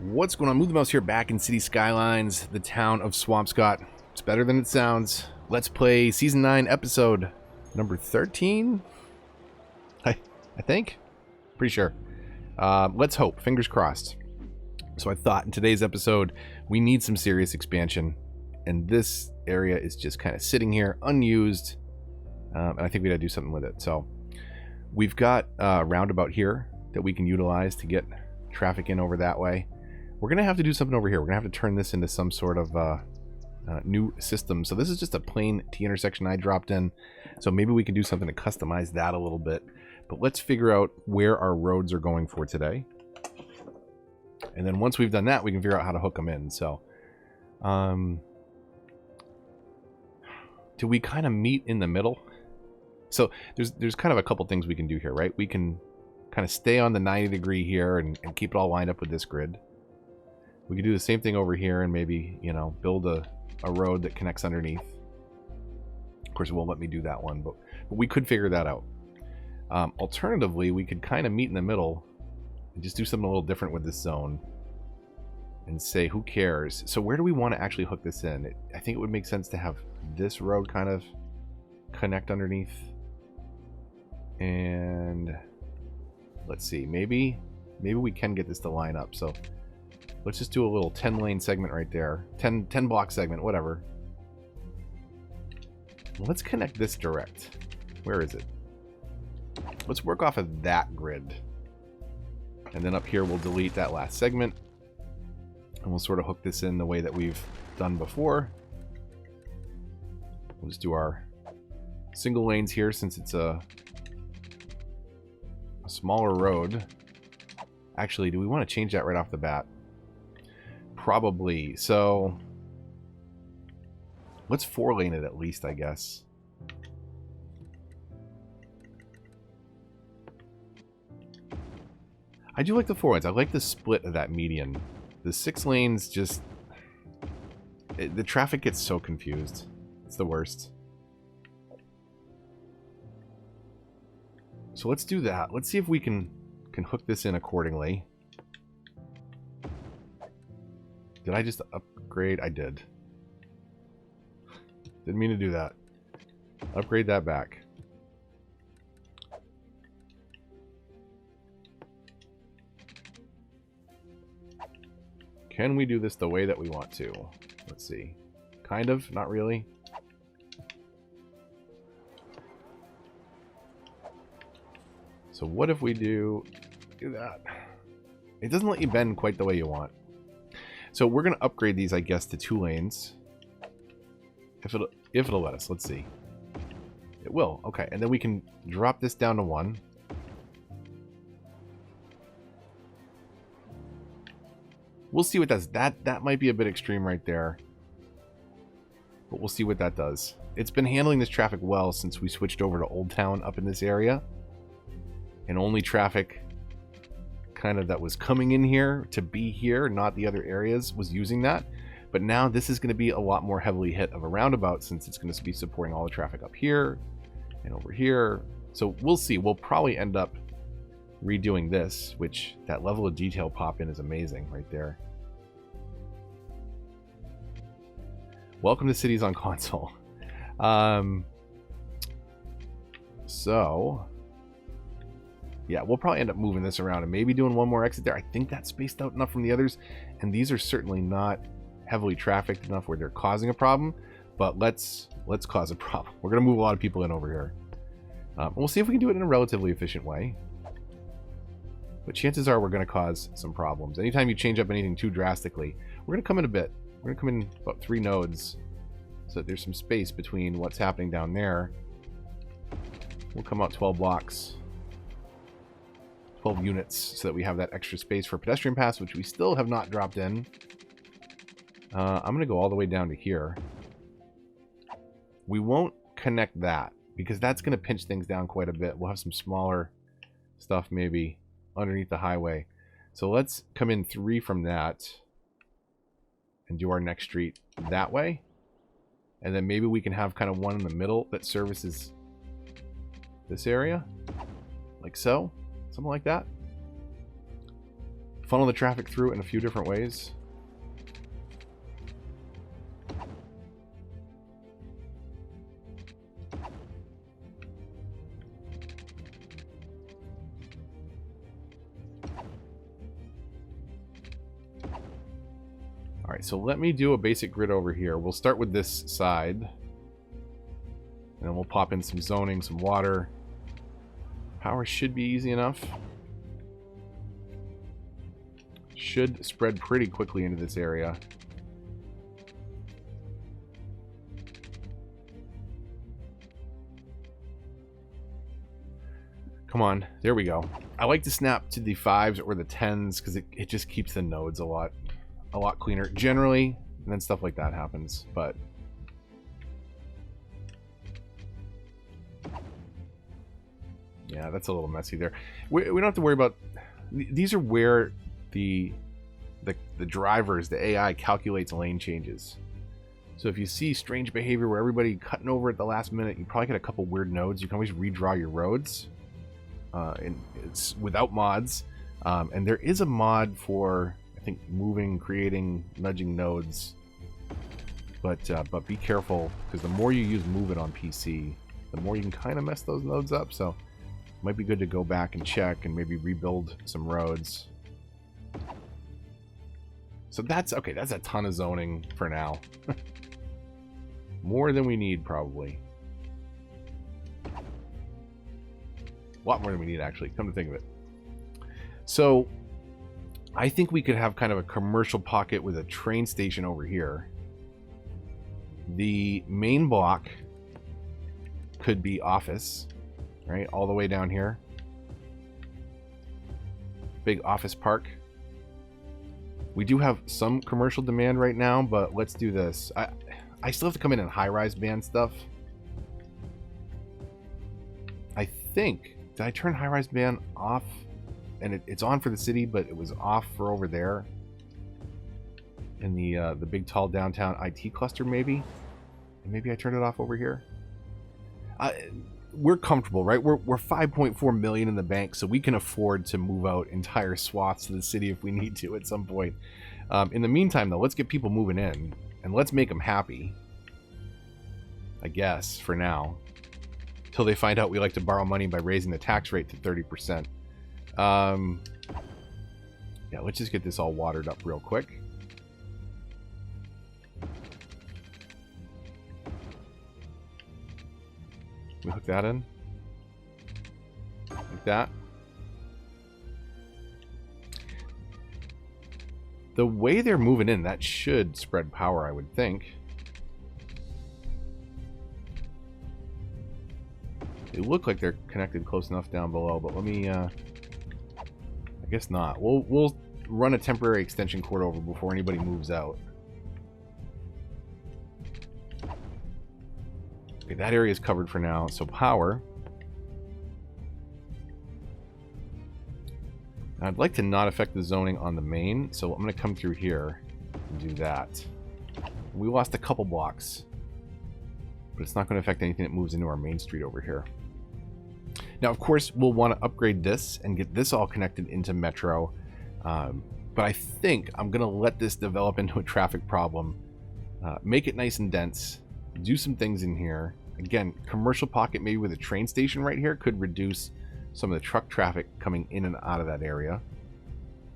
What's going on? Move the Mouse here, back in City Skylines, the town of Swampscott. It's better than it sounds. Let's play Season 9, Episode number 13? I think? Pretty sure. Let's hope. Fingers crossed. So I thought in today's episode, we need some serious expansion. And this area is just kind of sitting here, unused. And I think we gotta do something with it. So we've got a roundabout here that we can utilize to get traffic in over that way. We're going to have to do something over here. We're going to have to turn this into some sort of new system. So this is just a plain T-intersection I dropped in. So maybe we can do something to customize that a little bit. But let's figure out where our roads are going for today. And then once we've done that, we can figure out how to hook them in. So, do we kind of meet in the middle? So there's kind of a couple things we can do here, right? We can kind of stay on the 90 degree here and keep it all lined up with this grid. We could do the same thing over here and maybe, you know, build a road that connects underneath. Of course, it won't let me do that one, but we could figure that out. Alternatively, we could kind of meet in the middle and just do something a little different with this zone and say, who cares? So where do we want to actually hook this in? I think it would make sense to have this road kind of connect underneath. And let's see, maybe we can get this to line up. So let's just do a little 10 lane segment right there. 10 block segment, whatever. Let's connect this direct. Where is it? Let's work off of that grid. And then up here we'll delete that last segment. And we'll sort of hook this in the way that we've done before. We'll just do our single lanes here since it's a smaller road. Actually, do we want to change that right off the bat? Probably. So let's 4-lane it at least, I guess. I do like the 4 lanes. I like the split of that median. The 6 lanes just... the traffic gets so confused. It's the worst. So let's do that. Let's see if we can hook this in accordingly. Did I just upgrade? I did. Didn't mean to do that. Upgrade that back. Can we do this the way that we want to? Let's see. Kind of, not really. So what if we do that? It doesn't let you bend quite the way you want. So we're going to upgrade these, I guess, to 2 lanes. If it'll let us. Let's see. It will. Okay. And then we can drop this down to 1. We'll see what that does. That might be a bit extreme right there. But we'll see what that does. It's been handling this traffic well since we switched over to Old Town up in this area. And only traffic kind of that was coming in here to be here, not the other areas, was using that. But now this is going to be a lot more heavily hit of a roundabout since it's going to be supporting all the traffic up here and over here. So we'll see. We'll probably end up redoing this, which that level of detail pop in is amazing right there. Welcome to Cities on Console. So yeah, we'll probably end up moving this around and maybe doing one more exit there. I think that's spaced out enough from the others. And these are certainly not heavily trafficked enough where they're causing a problem. But let's cause a problem. We're going to move a lot of people in over here. We'll see if we can do it in a relatively efficient way. But chances are we're going to cause some problems. Anytime you change up anything too drastically, we're going to come in a bit. We're going to come in about 3 nodes. So that there's some space between what's happening down there. We'll come out 12 blocks. 12 units so that we have that extra space for pedestrian pass, which we still have not dropped in. I'm going to go all the way down to here. We won't connect that because that's going to pinch things down quite a bit. We'll have some smaller stuff maybe underneath the highway. So let's come in 3 from that and do our next street that way. And then maybe we can have kind of one in the middle that services this area like so. Something like that. funnel the traffic through in a few different ways. Alright, so let me do a basic grid over here. We'll start with this side. And then we'll pop in some zoning, some water. Power should be easy enough. Should spread pretty quickly into this area. Come on, there we go. I like to snap to the 5s or the 10s because it just keeps the nodes a lot cleaner generally, and then stuff like that happens. But yeah, that's a little messy there. We don't have to worry about these. Are where the drivers, the AI calculates lane changes. So if you see strange behavior where everybody cutting over at the last minute, you probably get a couple weird nodes. You can always redraw your roads, and it's without mods. And there is a mod for, I think, moving, creating, nudging nodes. But be careful, because the more you use Move It on PC, the more you can kind of mess those nodes up. So it might be good to go back and check and maybe rebuild some roads. So that's okay. That's a ton of zoning for now. More than we need, probably. A lot more than we need, actually, come to think of it. So I think we could have kind of a commercial pocket with a train station over here. The main block could be office, right? All the way down here. Big office park. We do have some commercial demand right now, but let's do this. I still have to come in and high-rise band stuff. I think, did I turn high-rise band off? And it's on for the city, but it was off for over there. In the big, tall downtown IT cluster, maybe? And maybe I turned it off over here? We're comfortable, right? We're 5.4 million in the bank, so we can afford to move out entire swaths of the city if we need to at some point. In the meantime, though, let's get people moving in, and let's make them happy. I guess, for now. Till they find out we like to borrow money by raising the tax rate to 30%. Yeah, let's just get this all watered up real quick. We hook that in. Like that. The way they're moving in, that should spread power, I would think. They look like they're connected close enough down below, but let me, I guess not. We'll run a temporary extension cord over before anybody moves out. Okay, that area is covered for now, so power. I'd like to not affect the zoning on the main, so I'm going to come through here and do that. We lost a couple blocks, but it's not going to affect anything that moves into our main street over here. Now, of course, we'll want to upgrade this and get this all connected into Metro, but I think I'm going to let this develop into a traffic problem, make it nice and dense, do some things in here. Again, commercial pocket maybe with a train station right here could reduce some of the truck traffic coming in and out of that area.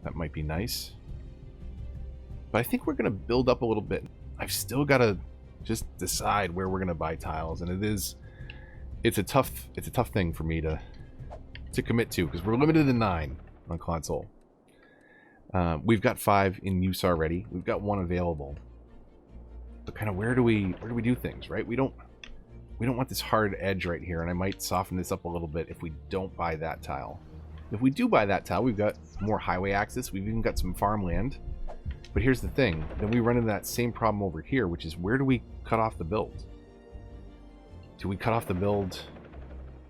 That might be nice. But I think we're going to build up a little bit. I've still got to just decide where we're going to buy tiles, and it's a tough thing for me to commit to, because we're limited to 9 on console. We've got 5 in use already. We've got 1 available. But kind of where do we do things, right? We don't want this hard edge right here, and I might soften this up a little bit if we don't buy that tile. If we do buy that tile, we've got more highway access. We've even got some farmland. But here's the thing. Then we run into that same problem over here, which is where do we cut off the build? Do we cut off the build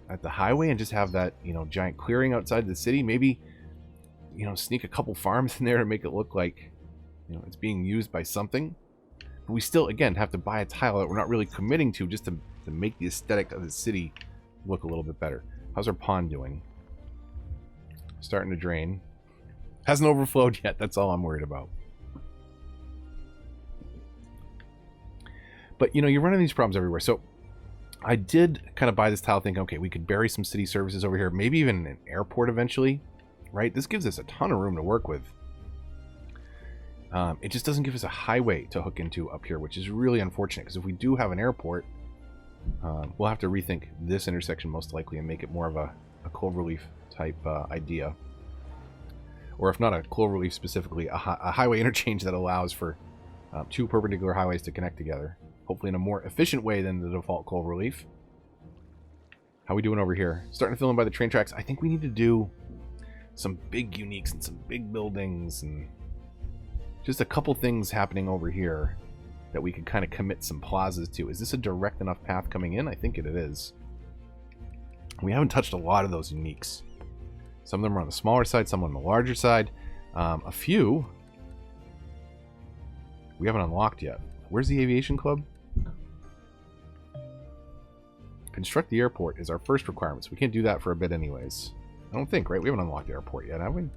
at the highway and just have that, you know, giant clearing outside the city? Maybe, you know, sneak a couple farms in there to make it look like, you know, it's being used by something. But we still, again, have to buy a tile that we're not really committing to just to make the aesthetic of the city look a little bit better. How's our pond doing? Starting to drain. Hasn't overflowed yet. That's all I'm worried about. But, you know, you're running these problems everywhere. So I did kind of buy this tile thinking, okay, we could bury some city services over here. Maybe even an airport eventually, right? This gives us a ton of room to work with. It just doesn't give us a highway to hook into up here, which is really unfortunate. Because if we do have an airport, we'll have to rethink this intersection most likely and make it more of a cloverleaf type idea. Or if not a cloverleaf specifically, a highway interchange that allows for 2 perpendicular highways to connect together. Hopefully in a more efficient way than the default cloverleaf. How are we doing over here? Starting to fill in by the train tracks. I think we need to do some big uniques and some big buildings and just a couple things happening over here that we could kind of commit some plazas to. Is this a direct enough path coming in? I think it is. We haven't touched a lot of those uniques. Some of them are on the smaller side, some on the larger side. A few we haven't unlocked yet. Where's the aviation club? Construct the airport is our first requirement, so we can't do that for a bit anyways. I don't think, right? We haven't unlocked the airport yet, have we?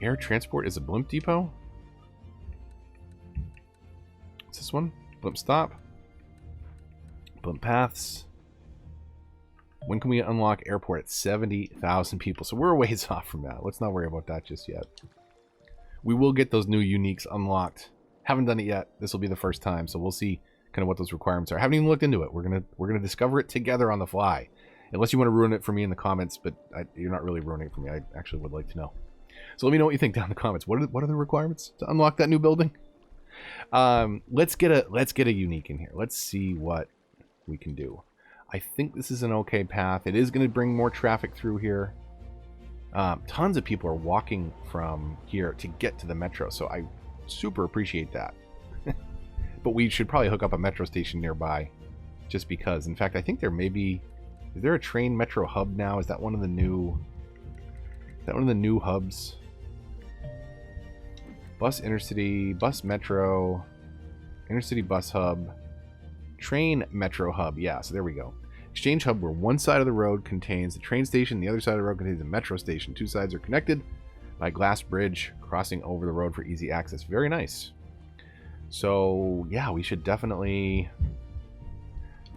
Air transport is a blimp depot? What's this one? Blimp stop. Blimp paths. When can we unlock airport at 70,000 people? So we're a ways off from that. Let's not worry about that just yet. We will get those new uniques unlocked. Haven't done it yet. This will be the first time, so we'll see kind of what those requirements are. Haven't even looked into it. We're gonna discover it together on the fly. Unless you want to ruin it for me in the comments, but you're not really ruining it for me. I actually would like to know. So let me know what you think down in the comments. What are the requirements to unlock that new building? Let's get a unique in here. Let's see what we can do. I think this is an okay path. It is going to bring more traffic through here. Tons of people are walking from here to get to the metro, so I super appreciate that. But we should probably hook up a metro station nearby, just because. In fact, I think there may be. Is there a train metro hub now? Is that one of the new? Is that one of the new hubs? Bus intercity, bus metro, intercity bus hub, train metro hub. Yeah, so there we go. Exchange hub where one side of the road contains the train station, the other side of the road contains the metro station. 2 sides are connected by a glass bridge crossing over the road for easy access. Very nice. So yeah, we should definitely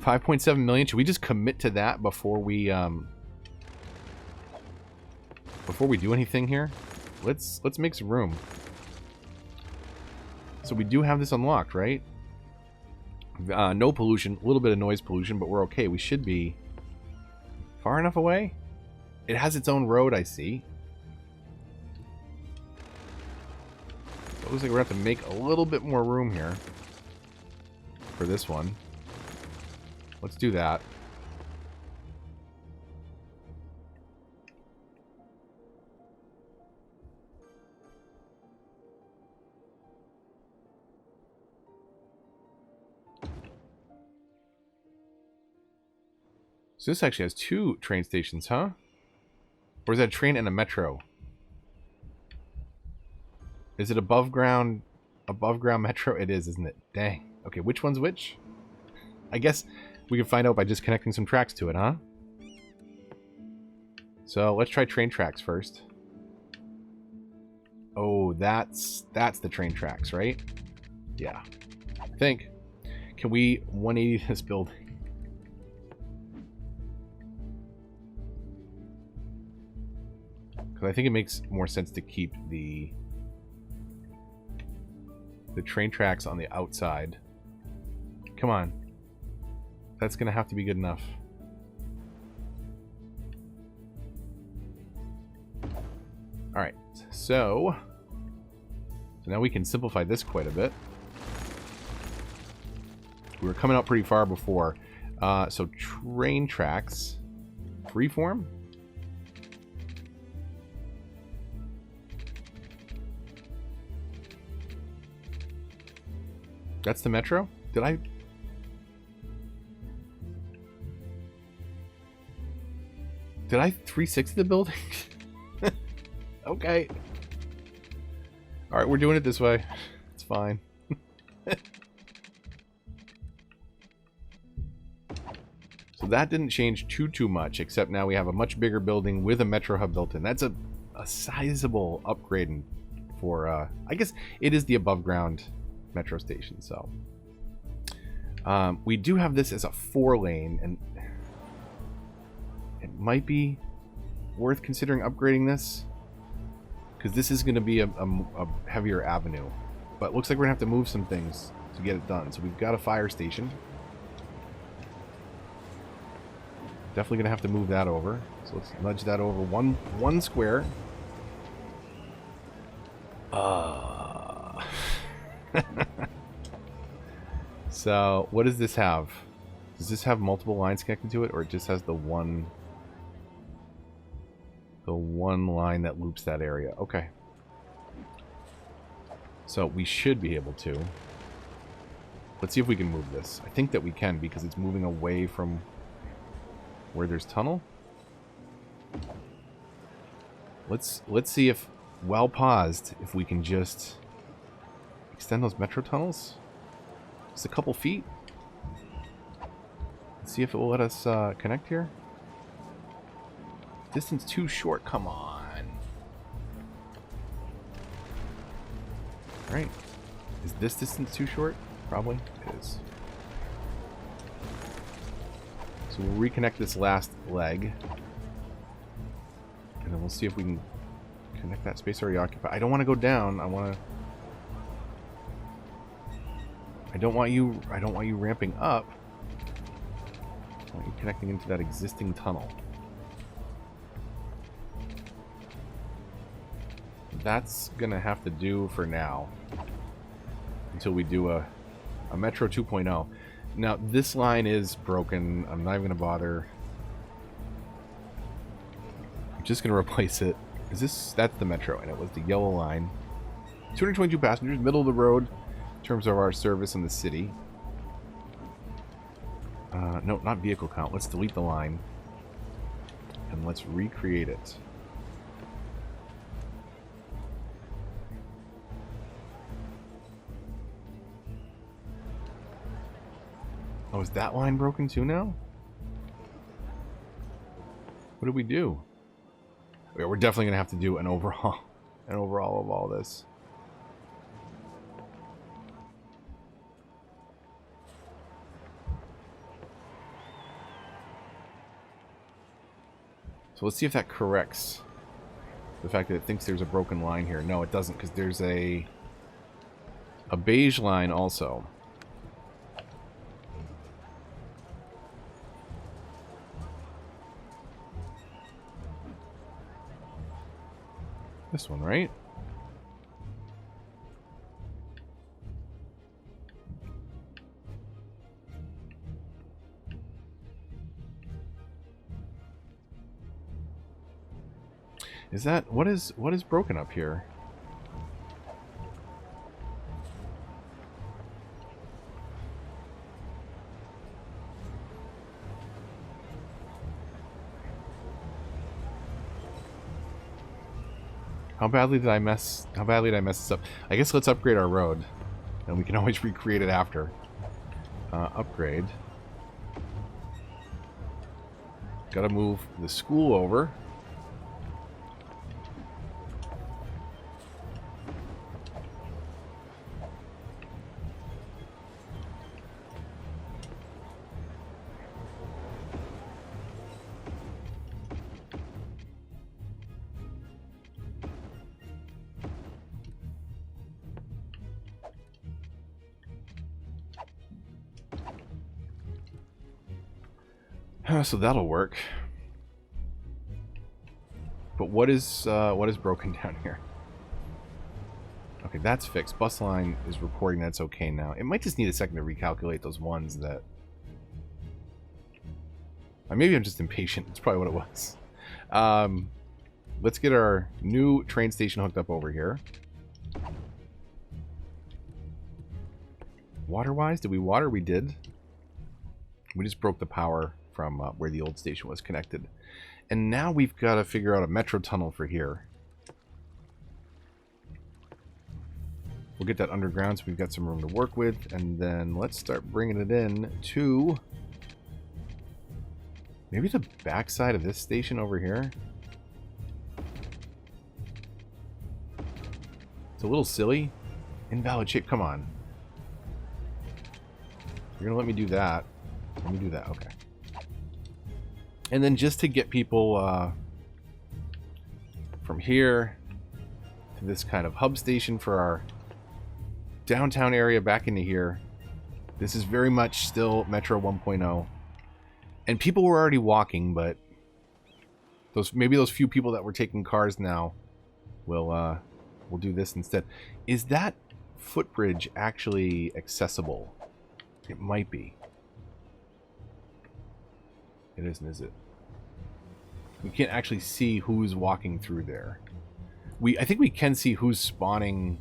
5.7 million. Should we just commit to that before we do anything here? Let's make some room. So we do have this unlocked, right? No pollution, a little bit of noise pollution, but we're okay. We should be far enough away. It has its own road, I see. So it looks like we're going to have to make a little bit more room here for this one. Let's do that. So this actually has 2 train stations, huh? Or is that a train and a metro? Is it above ground metro? It is, isn't it? Dang. Okay, which one's which? I guess we can find out by just connecting some tracks to it, huh? So let's try train tracks first. Oh, that's the train tracks, right? Yeah. I think. Can we 180 this building? I think it makes more sense to keep the train tracks on the outside. Come on. That's going to have to be good enough. Alright, so now we can simplify this quite a bit. We were coming out pretty far before. So train tracks. Freeform? That's the metro? Did I 360 the building? Okay. Alright, we're doing it this way. It's fine. So So that didn't change too much, except now we have a much bigger building with a metro hub built in. That's a sizable upgrade for, I guess it is the above ground metro station. So we do have this as a 4-lane, and it might be worth considering upgrading this, because this is going to be a heavier avenue. But it looks like we're going to have to move some things to get it done. So we've got a fire station. Definitely going to have to move that over. So let's nudge that over one square. So what does this have? Does this have multiple lines connected to it, or it just has the one line that loops that area? Okay. So we should be able to. Let's see if we can move this. I think that we can, because it's moving away from where there's tunnel. Let's see if, while paused, if we can just extend those metro tunnels just a couple feet. Let's see if it will let us connect here. Distance too short. Come on. All right. Is this distance too short? Probably it is. So we'll reconnect this last leg, and then we'll see if we can connect that space already occupied. I don't want to go down. I don't want you ramping up. I want you connecting into that existing tunnel. That's gonna have to do for now, until we do a Metro 2.0. Now this line is broken. I'm not even gonna bother. I'm just gonna replace it. That's the Metro, and it was the yellow line. 222 passengers, middle of the road in terms of our service in the city. No, not vehicle count. Let's delete the line, and let's recreate it. Oh, is that line broken too now? What did we do? Okay, we're definitely gonna have to do an overhaul of all this. So let's see if that corrects the fact that it thinks there's a broken line here. No, it doesn't, because there's a beige line also. This one, right? Is that what is broken up here? How badly did I mess this up? I guess let's upgrade our road, and we can always recreate it after. Upgrade. Gotta move the school over. So that'll work. But what is broken down here? Okay, that's fixed. Bus line is reporting that's okay now. It might just need a second to recalculate those ones that... maybe I'm just impatient. That's probably what it was. Let's get our new train station hooked up over here. Water-wise, did we water? We did. We just broke the power from where the old station was connected. And now we've got to figure out a metro tunnel for here. We'll get that underground so we've got some room to work with. And then let's start bringing it in to Maybe the backside of this station over here. It's a little silly. Invalid shape. Come on. You're gonna let me do that. Let me do that. Okay. And then just to get people from here to this kind of hub station for our downtown area back into here. This is very much still Metro 1.0. And people were already walking, but maybe those few people that were taking cars now will do this instead. Is that footbridge actually accessible? It might be. It isn't, is it? We can't actually see who's walking through there. I think we can see who's spawning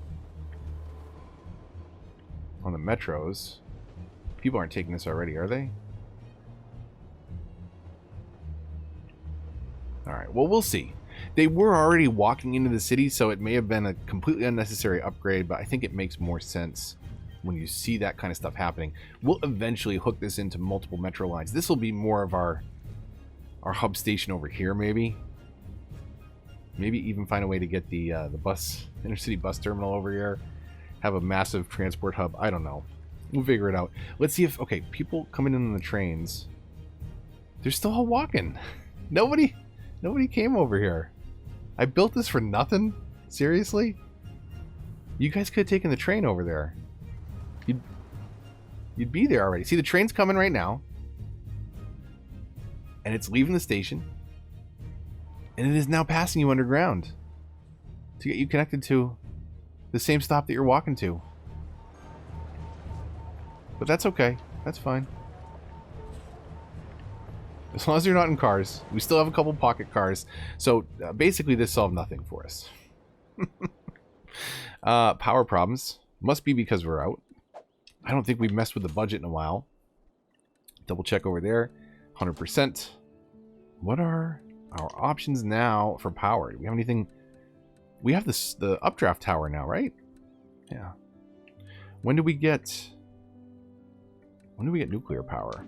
on the metros. People aren't taking this already, are they? Alright, well, we'll see. They were already walking into the city, so it may have been a completely unnecessary upgrade, but I think it makes more sense when you see that kind of stuff happening. We'll eventually hook this into multiple metro lines. This will be more of our hub station over here, maybe. Maybe even find a way to get the intercity bus terminal over here. Have a massive transport hub. I don't know. We'll figure it out. Let's see if... Okay, people coming in on the trains. They're still all walking. Nobody came over here. I built this for nothing? Seriously? You guys could have taken the train over there. You'd be there already. See, the train's coming right now. And it's leaving the station. And it is now passing you underground to get you connected to the same stop that you're walking to. But that's okay. That's fine. As long as you're not in cars. We still have a couple pocket cars. So basically this solved nothing for us. Power problems. Must be because we're out. I don't think we've messed with the budget in a while. Double check over there. 100%. What are our options now for power? Do we have anything? We have the updraft tower now, right? Yeah. When do we get nuclear power?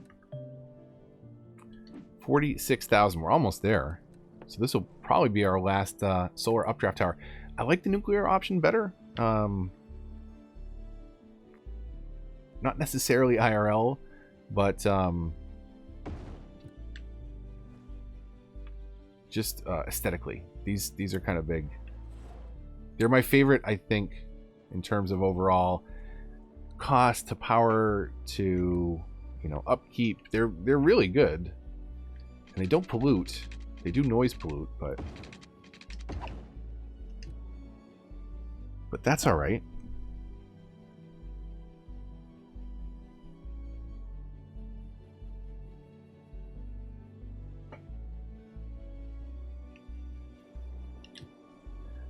46,000. We're almost there. So this will probably be our last solar updraft tower. I like the nuclear option better. Not necessarily IRL, but just aesthetically. These are kind of big. They're my favorite, I think, in terms of overall cost to power to, upkeep. They're really good. And they don't pollute. They do noise pollute, but that's all right.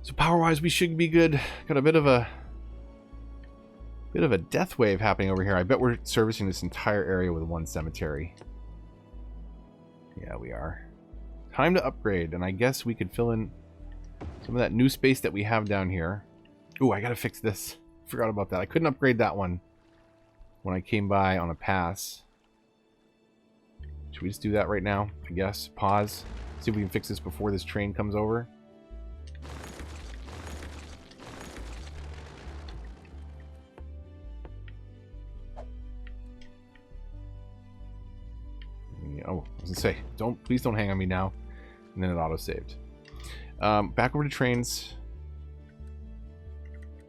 So power-wise, we should be good. Got a bit of a death wave happening over here. I bet we're servicing this entire area with one cemetery. Yeah, we are. Time to upgrade, and I guess we could fill in some of that new space that we have down here. Ooh, I gotta fix this. Forgot about that. I couldn't upgrade that one when I came by on a pass. Should we just do that right now? I guess. Pause. See if we can fix this before this train comes over. Oh, I was gonna say, please don't hang on me now. And then it auto-saved. Back over to trains.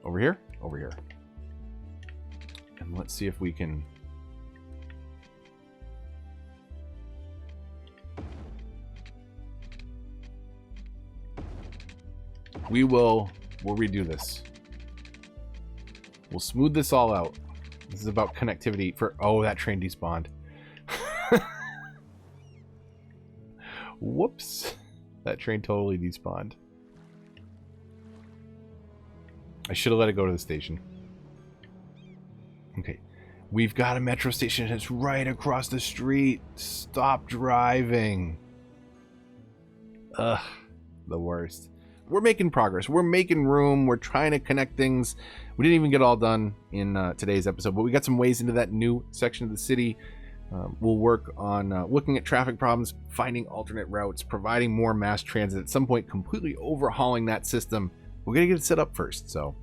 Over here? Over here. And let's see if we can... We'll redo this. We'll smooth this all out. This is about connectivity for... Oh, that train despawned. Whoops. That train totally despawned. I should have let it go to the station. Okay. We've got a metro station. It's right across the street. Stop driving. Ugh. The worst. We're making progress. We're making room. We're trying to connect things. We didn't even get all done in today's episode, but we got some ways into that new section of the city. We'll work on looking at traffic problems, finding alternate routes, providing more mass transit, at some point completely overhauling that system. We're going to get it set up first, so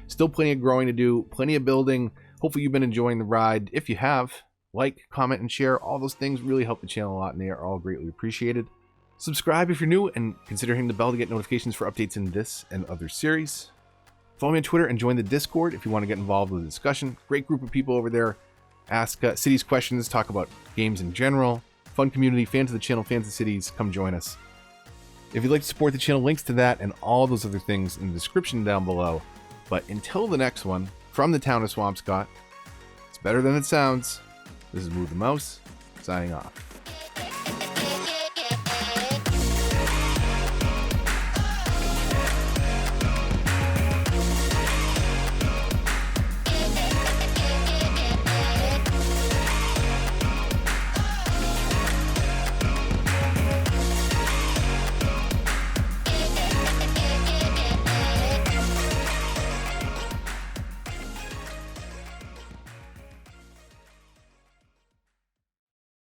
still plenty of growing to do, plenty of building. Hopefully you've been enjoying the ride. If you have, like, comment, and share. All those things really help the channel a lot, and they are all greatly appreciated. Subscribe if you're new, and consider hitting the bell to get notifications for updates in this and other series. Follow me on Twitter and join the Discord if you want to get involved with the discussion. Great group of people over there. Ask cities questions, talk about games in general. Fun community, fans of the channel, fans of cities, come join us. If you'd like to support the channel, links to that and all those other things in the description down below. But until the next one, from the town of Swampscott, it's better than it sounds. This is Move the Mouse, signing off.